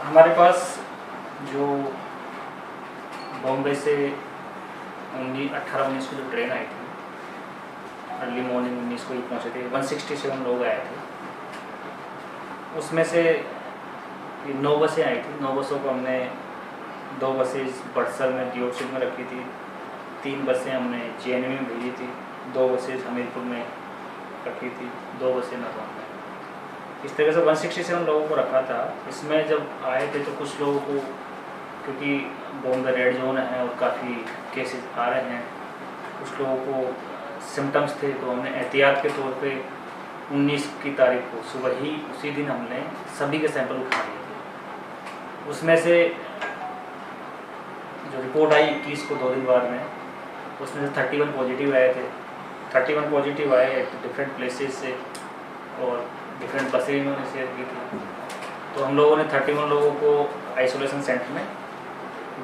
हमारे पास जो बॉम्बे से 18-19 को जो ट्रेन आई थी, अर्ली मॉर्निंग 19 को ही पहुँचे थे, 167 लोग आए थे। उसमें से 9 बसें आई थी। 9 बसों को हमने 2 बसें बड़सर में DOC में रखी थी, 3 बसें हमने JNV में भेजी थी, 2 बसें हमीरपुर में रखी थी, 2 बसें नरवा में। इस तरह से 167 लोगों को रखा था। इसमें जब आए थे तो कुछ लोगों को, क्योंकि बॉम्बे रेड जोन है और काफ़ी केसेस आ रहे हैं, कुछ लोगों को सिम्टम्स थे, तो हमने एहतियात के तौर पे 19 की तारीख को सुबह ही उसी दिन हमने सभी के सैंपल उठा लिए थे। उसमें से जो रिपोर्ट आई 21 को 2 दिन बाद में, उसमें से 31 पॉजिटिव आए थे। 31 पॉजिटिव आए डिफरेंट प्लेसेस से और डिफरेंट बसें इन्होंने शेयर की थी। तो हम लोगों ने 31 लोगों को आइसोलेशन सेंटर में,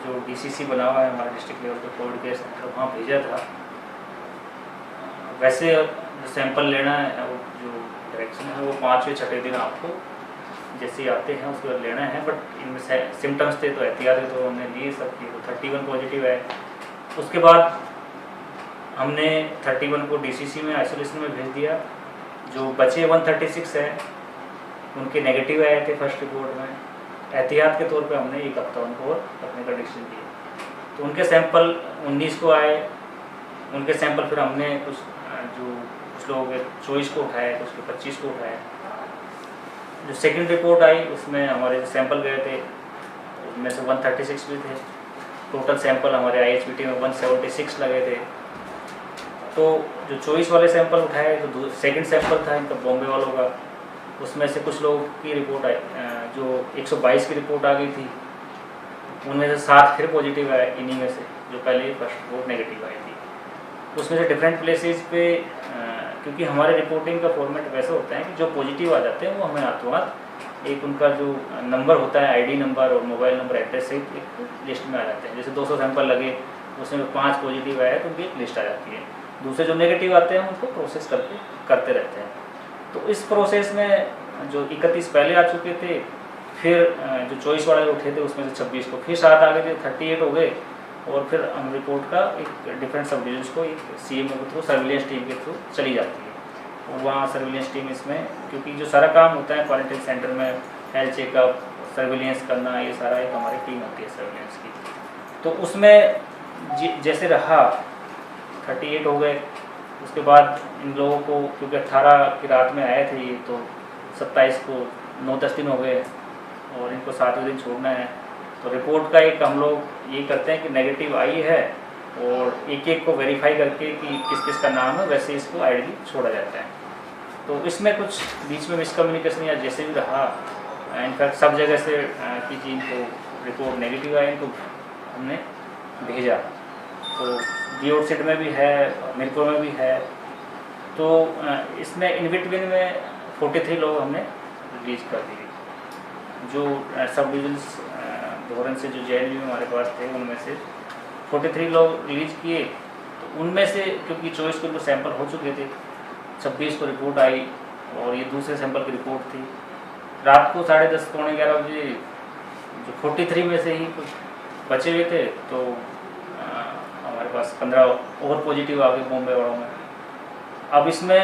जो DCC बना हुआ है हमारे डिस्ट्रिक्ट लेवल पे कोविड केयर सेंटर, वहाँ भेजा था। वैसे सैंपल लेना है, वो जो डायरेक्शन है वो 5वें 6ठे दिन आपको जैसे आते हैं उसके बाद लेना है, बट इनमें सिम्टम्स थे तो एहतियात थे तो हमने लिए सब किए। तो 31 पॉजिटिव है। उसके बाद हमने 31 को DCC में आइसोलेशन में भेज दिया। जो बचे 136 हैं उनके नेगेटिव आए थे फर्स्ट रिपोर्ट में। एहतियात के तौर पे हमने 1 हफ्ता उनको अपने कंडीशन दिए। तो उनके सैंपल 19 को आए। उनके सैंपल फिर हमने कुछ लोगों के 24 को उठाए, कुछ के 25 को उठाए। जो सेकंड रिपोर्ट आई उसमें हमारे जो सैंपल गए थे उनमें से 136 भी थे। टोटल सैंपल हमारे IHBT में 176 लगे थे। तो जो 24 वाले सैंपल उठाए, तो सेकंड सैंपल था इनका बॉम्बे वालों का, उसमें से कुछ लोगों की रिपोर्ट आई, जो 122 की रिपोर्ट आ गई थी, उनमें से 7 फिर पॉजिटिव आए इन्हीं में से, जो पहले फर्स्ट रिपोर्ट नेगेटिव आई थी। उसमें से डिफरेंट प्लेसेस पे, क्योंकि हमारे रिपोर्टिंग का फॉर्मेट वैसा होता है कि जो पॉजिटिव आ जाते हैं वो हमें हाथों हाथ एक उनका जो नंबर होता है, ID नंबर और मोबाइल नंबर एड्रेस से एक लिस्ट में आ जाते हैं। जैसे 200 सैंपल लगे, उसमें 5 पॉजिटिव आए तो उनकी एक लिस्ट आ जाती है। दूसरे जो नेगेटिव आते हैं उनको प्रोसेस करते रहते हैं। तो इस प्रोसेस में जो 31 पहले आ चुके थे, फिर जो 24 वाले उठे थे उसमें से 26 को फिर 7 आ गए थे, 38 हो गए। और फिर हम रिपोर्ट का एक डिफरेंट सब डिविजन्स को एक CMO के थ्रू, सर्विलेंस टीम के थ्रू चली जाती है। और वहाँ सर्विलेंस टीम इसमें, क्योंकि जो सारा काम होता है क्वारंटाइन सेंटर में, हेल्थ चेकअप, सर्विलेंस करना, ये सारा एक हमारी टीम होती है सर्विलेंस की। तो उसमें जैसे रहा 38 हो गए। उसके बाद इन लोगों को, क्योंकि 18 की रात में आए थे ये, तो 27 को 9-10 दिन हो गए और इनको 7वें दिन छोड़ना है। तो रिपोर्ट का एक हम लोग ये करते हैं कि नेगेटिव आई है और एक एक को वेरीफाई करके कि किस किस का नाम है, वैसे इसको आइडली छोड़ा जाता है। तो इसमें कुछ बीच में मिसकम्युनिकेशन या जैसे भी रहा, इनफैक्ट सब जगह से कि जिनको रिपोर्ट नेगेटिव आई इनको हमने भेजा। तो DOC में भी है, हमीरपुर में भी है। तो इसमें इन बिटवीन में 43 लोग हमने रिलीज कर दिए। जो सब डिविजन्स धोरन से जो JNV में हमारे पास थे उनमें से 43 लोग रिलीज किए। तो उनमें से क्योंकि 24 को सैंपल हो चुके थे, 26 को रिपोर्ट आई और ये दूसरे सैंपल की रिपोर्ट थी। रात को 10:30 पौने 11 बजे जो 43 में से ही कुछ बचे हुए थे, तो हमारे पास 15 और पॉजिटिव आ गए बॉम्बे वालों में। अब इसमें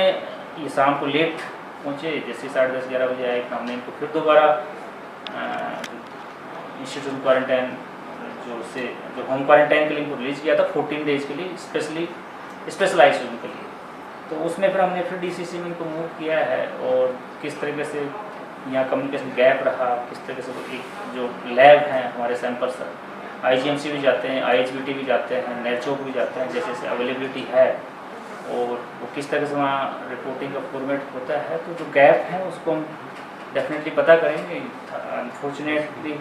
ये शाम को लेट पहुँचे, जैसे 10:30-11 बजे आए, हमने इनको फिर दोबारा इंस्टीट्यूशन क्वारंटाइन जो होम क्वारंटाइन के लिए इनको रिलीज किया था 14 डेज के लिए, स्पेशल आइसोलेशन के लिए। तो उसमें फिर हमने फिर DCC में इनको मूव किया है। और किस तरीके से यहाँ कम्युनिकेशन गैप रहा, किस तरीके से एक जो लैब हैं हमारे सैंपल्स IGMC भी जाते हैं, IHBT भी जाते हैं, नेरचौक भी जाते हैं, जैसे जैसे अवेलेबिलिटी है और वो किस तरह से वहाँ रिपोर्टिंग का फॉर्मेट होता है। तो जो गैप है उसको हम डेफिनेटली पता करेंगे। अनफॉर्चुनेटली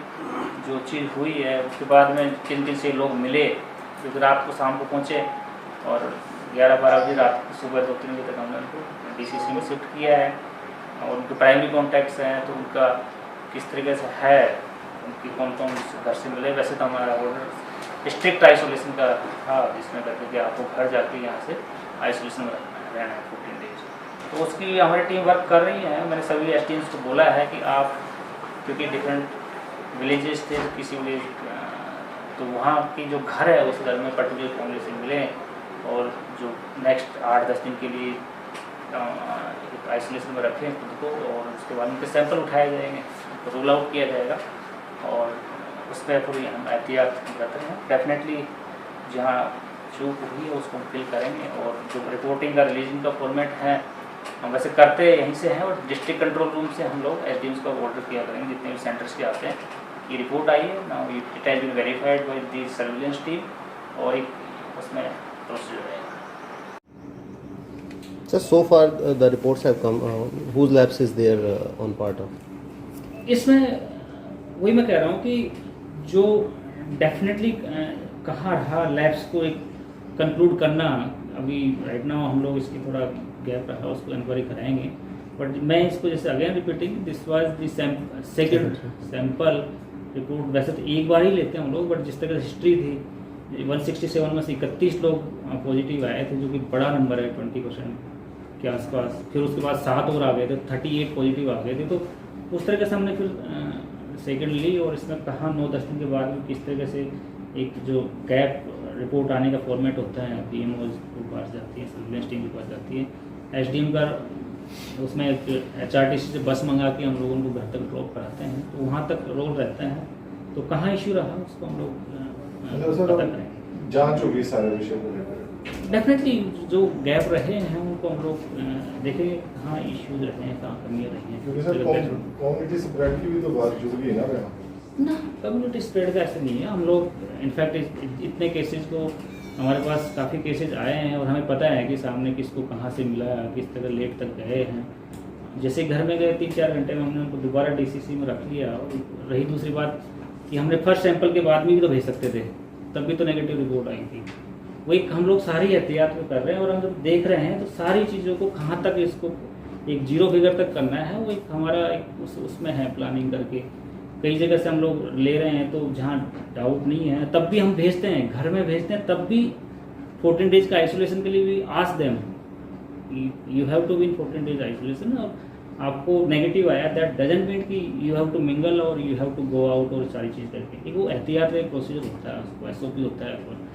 जो चीज़ हुई है उसके बाद में किन से लोग मिले, क्योंकि रात को शाम को पहुँचे और 11-12 बजे रात को सुबह 2-3 बजे तक हमने उनको DCC में शिफ्ट किया है। और उनके प्राइमरी कॉन्टैक्ट्स हैं तो उनका किस तरीके से है, उनकी कौन कौन घर से मिले। वैसे तो हमारा ऑर्डर स्ट्रिक्ट आइसोलेशन का था, जिसमें कहते कि आपको घर जाके यहाँ से आइसोलेशन में रहना है 14 डेज। तो उसकी हमारी टीम वर्क कर रही है। मैंने सभी SDMs को बोला है कि आप, क्योंकि डिफरेंट विलेजेस थे, किसी विलेज तो वहाँ की जो घर है उस घर में पर्टिकुलर फैमिली से मिले और जो नेक्स्ट 8-10 दिन के लिए एक आइसोलेशन में रखें खुद को, और उसके बाद उनके सैंपल उठाए जाएंगे, रूल आउट किया जाएगा और उस पर पूरी हम एहतियात करते हैं। डेफिनेटली जहाँ चूक हुई है उसको हम फिल करेंगे, और जो रिपोर्टिंग का रिलीजिंग का फॉर्मेट है हम वैसे करते यहीं से हैं, और डिस्ट्रिक्ट कंट्रोल रूम से हम लोग एसडीएम्स का ऑर्डर किया करेंगे जितने भी सेंटर्स के आते हैं कि रिपोर्ट आई है now it has been verified by the surveillance team, और एक उसमें प्रोसीजर है। Sir, so far the reports have come. Whose labs is there on part of? इसमें वही मैं कह रहा हूँ कि जो डेफिनेटली कहाँ रहा लैब्स को एक कंक्लूड करना, अभी राइट नाउ हम लोग इसकी थोड़ा गैप रहा उसको इंक्वायरी कराएंगे, बट मैं इसको जैसे again repeating this was the second sample report. वैसे तो एक बार ही लेते हैं हम लोग, बट जिस तरह हिस्ट्री थी 167 में से 31 लोग पॉजिटिव आए थे, जो कि बड़ा नंबर है 20% के आसपास। फिर उसके बाद 7 और आ गए थे, 38 पॉजिटिव आ गए थे। तो उस तरह से हमने फिर सेकेंड ली, और इसमें कहाँ 9-10 दिन के बाद में किस तरह से एक जो गैप रिपोर्ट आने का फॉर्मेट होता है पीएमओ के पास जाती है, सर्विलेंस टीम के पास जाती है, एसडीएम का उसमें एक एचआरटीसी से बस मंगा के हम लोगों को घर तक ड्रॉप कराते हैं, तो वहाँ तक रोल रहता है। तो कहाँ इश्यू रहा उसको हम लोग पता करेंगे, जांच होगी सारे विषय को लेकर। डेफिनेटली जो गैप रहे हैं उनको हम लोग देखेंगे कहाँ इश्यूज रहे हैं, कहाँ कमियाँ रही हैं। क्योंकि सर कम्युनिटी स्प्रेड की भी तो बात जरूरी है ना यहाँ ना, कम्युनिटी स्प्रेड का ऐसे नहीं है। हम लोग इनफैक्ट इतने केसेस को हमारे पास काफ़ी केसेस आए हैं और हमें पता है कि सामने किसको कहाँ से मिला, किस तरह लेट तक गए हैं। जैसे घर में गए 3-4 घंटे में हमने उनको दोबारा डीसीसी में रख लिया। और रही दूसरी बात कि हमने फर्स्ट सैंपल के बाद में भी तो भेज सकते थे, तब भी तो नेगेटिव रिपोर्ट आई थी। वही हम लोग सारी एहतियात में कर रहे हैं, और हम जब देख रहे हैं तो सारी चीज़ों को कहाँ तक इसको एक 0 फिगर तक करना है, वो एक हमारा एक उसमें है प्लानिंग करके। कई जगह से हम लोग ले रहे हैं, तो जहाँ डाउट नहीं है तब भी हम भेजते हैं, घर में भेजते हैं, तब भी 14 डेज का आइसोलेशन के लिए भी ask them, you have to be in 14 days isolation. और आपको नेगेटिव आया दैट डजंट मीन कि यू हैव टू मिंगल और you have to go out और सारी चीज़ करके। एक वो एहतियात एक प्रोसीजर होता है, उसको एसओपी होता है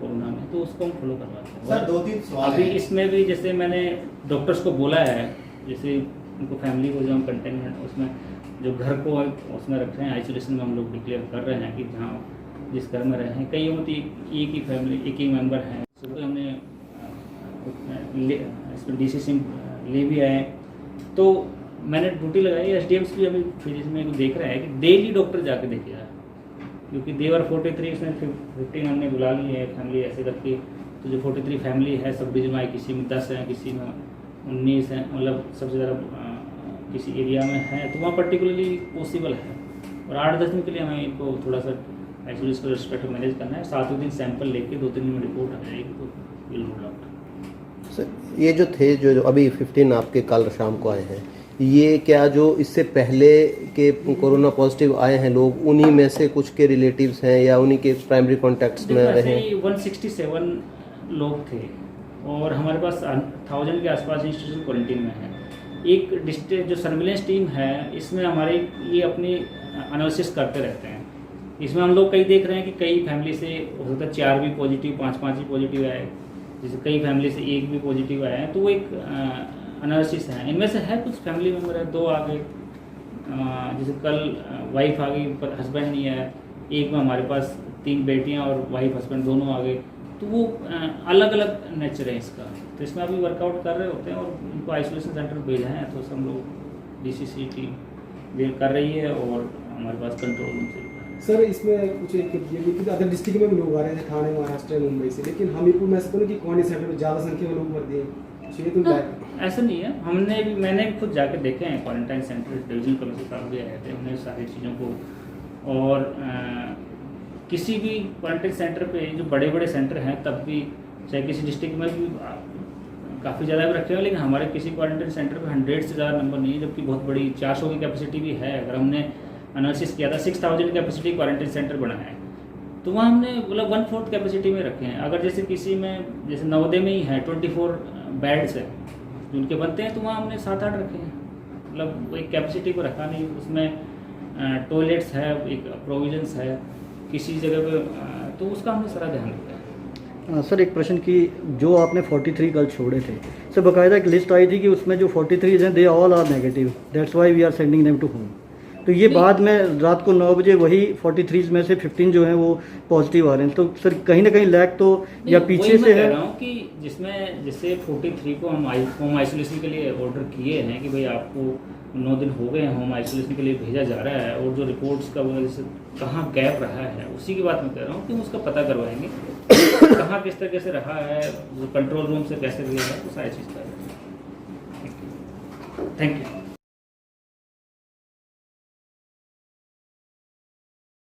कोरोना में, तो उसको हम फॉलो करवाते हैं। सर 2-3 सवाल अभी इसमें भी जैसे मैंने डॉक्टर्स को बोला है, जैसे उनको फैमिली को जो हम कंटेनमेंट उसमें जो घर को उसमें रख रहे हैं आइसोलेशन में, हम लोग डिक्लेयर कर रहे हैं कि जहाँ जिस घर में रहे हैं, कई होती एक ही फैमिली एक ही मेंबर हैं, सुबह हमने इसमें डीसीसी ले भी आए। तो मैंने ड्यूटी लगाई, एसडीएम्स भी अभी फिजिक्स में देख रहे हैं कि डेली डॉक्टर जाके देखे आए, क्योंकि देवर 43 इसमें 15 हमने बुला लिए है फैमिली ऐसे करके। तो जो 43 फैमिली है सब डिवीजन में, किसी में 10 हैं, किसी में 19 हैं, मतलब सबसे ज़्यादा किसी एरिया में है, तो वहाँ पर्टिकुलरली पॉसिबल है। और 8-10 दिन के लिए हमें इनको थोड़ा सा आइसोलेशन का रिस्पेक्ट मैनेज करना है। 7वें दिन सैंपल लेके 2-3 दिन में रिपोर्ट आ जाएगी, तो विल रूल आउट। सर ये जो थे जो अभी 15 आपके कल शाम को आए हैं, ये क्या जो इससे पहले के कोरोना पॉजिटिव आए हैं लोग, उन्हीं में से कुछ के रिलेटिव्स हैं या उन्हीं के प्राइमरी कॉन्टैक्ट्स में रहे हैं? 167 लोग थे और हमारे पास 1000 के आसपास इंस्टीट्यूशन क्वारंटीन में है। एक डिस्ट्रिक्ट जो सर्विलेंस टीम है, इसमें हमारे ये अपनी एनालिसिस करते रहते हैं। इसमें हम लोग कई देख रहे हैं कि कई फैमिली से हो सकता है 4 भी पॉजिटिव, 5 भी पॉजिटिव आए, जैसे कई फैमिली से 1 भी पॉजिटिव आया है, तो वो एक एनालिसिस है। इनमें से है कुछ फैमिली मेम्बर है 2 आ गए, जैसे कल वाइफ आ गई पर हस्बैंड नहीं आया। एक में हमारे पास 3 बेटियां और वाइफ हस्बैंड दोनों आ गए, तो वो अलग अलग नेचर है इसका। तो इसमें अभी वर्कआउट कर रहे होते हैं और उनको आइसोलेशन सेंटर भेजा है, तो हम लोग डीसीसी टीम कर रही है और हमारे पास कंट्रोल रूम से। सर इसमें कुछ एक ये भी कि अदर डिस्ट्रिक्ट में भी लोग आ रहे थे, ठाणे, महाराष्ट्र, मुंबई से, लेकिन हमीरपुर में ऐसा तो नहीं कि क्वारंटाइन सेंटर में ज़्यादा संख्या में लोग भर दिए, तो ऐसा नहीं है। मैंने भी खुद जाके देखे हैं क्वारंटाइन सेंटर, डिवीजन कमिश्नर साहब भी आए थे, हमने सारी चीज़ों को। और किसी भी क्वारंटाइन सेंटर पे जो बड़े बड़े सेंटर हैं, तब भी चाहे किसी डिस्ट्रिक्ट में भी काफ़ी ज़्यादा भी रखे हुए, लेकिन हमारे किसी क्वारंटाइन सेंटर पे 100 से ज़्यादा नंबर नहीं है, जबकि बहुत बड़ी 400 की कैपेसिटी भी है। अगर हमने एनालिसिस किया था 6000 कैपेसिटी क्वारंटाइन सेंटर बना है, तो वहाँ हमने मतलब 1/4 कैपेसिटी में रखे हैं। अगर जैसे किसी में जैसे नवोदय में ही है 24 बेड्स है जो उनके बनते हैं, तो वहाँ हमने 7-8 रखे हैं, मतलब एक कैपेसिटी को रखा नहीं। उसमें टॉयलेट्स है, एक प्रोविजंस है किसी जगह पे, तो उसका हमने सारा ध्यान रखा है। सर एक प्रश्न की, जो आपने 43 कल छोड़े थे, सर बाकायदा एक लिस्ट आई थी कि उसमें जो 43 हैं they all are negative, that's why we are sending them to home. तो ये बाद में रात को 9 बजे वही 43 में से 15 जो हैं वो पॉजिटिव आ रहे हैं, तो सर कहीं ना कहीं लैग तो या पीछे से है। कह रहा हूँ कि जिसमें जैसे 43 को हम होम आइसोलेशन के लिए ऑर्डर किए हैं कि भाई आपको 9 दिन हो गए हैं होम आइसोलेशन के लिए भेजा जा रहा है, और जो रिपोर्ट्स का वो जैसे कहाँ गैप रहा है उसी की बात मैं कह रहा हूँ कि हम उसका पता करवाएंगे कहाँ किस तरीके से रहा है, वो कंट्रोल रूम से कैसे लिया है, वो सारी चीज़ कर रहे हैं। Thank you.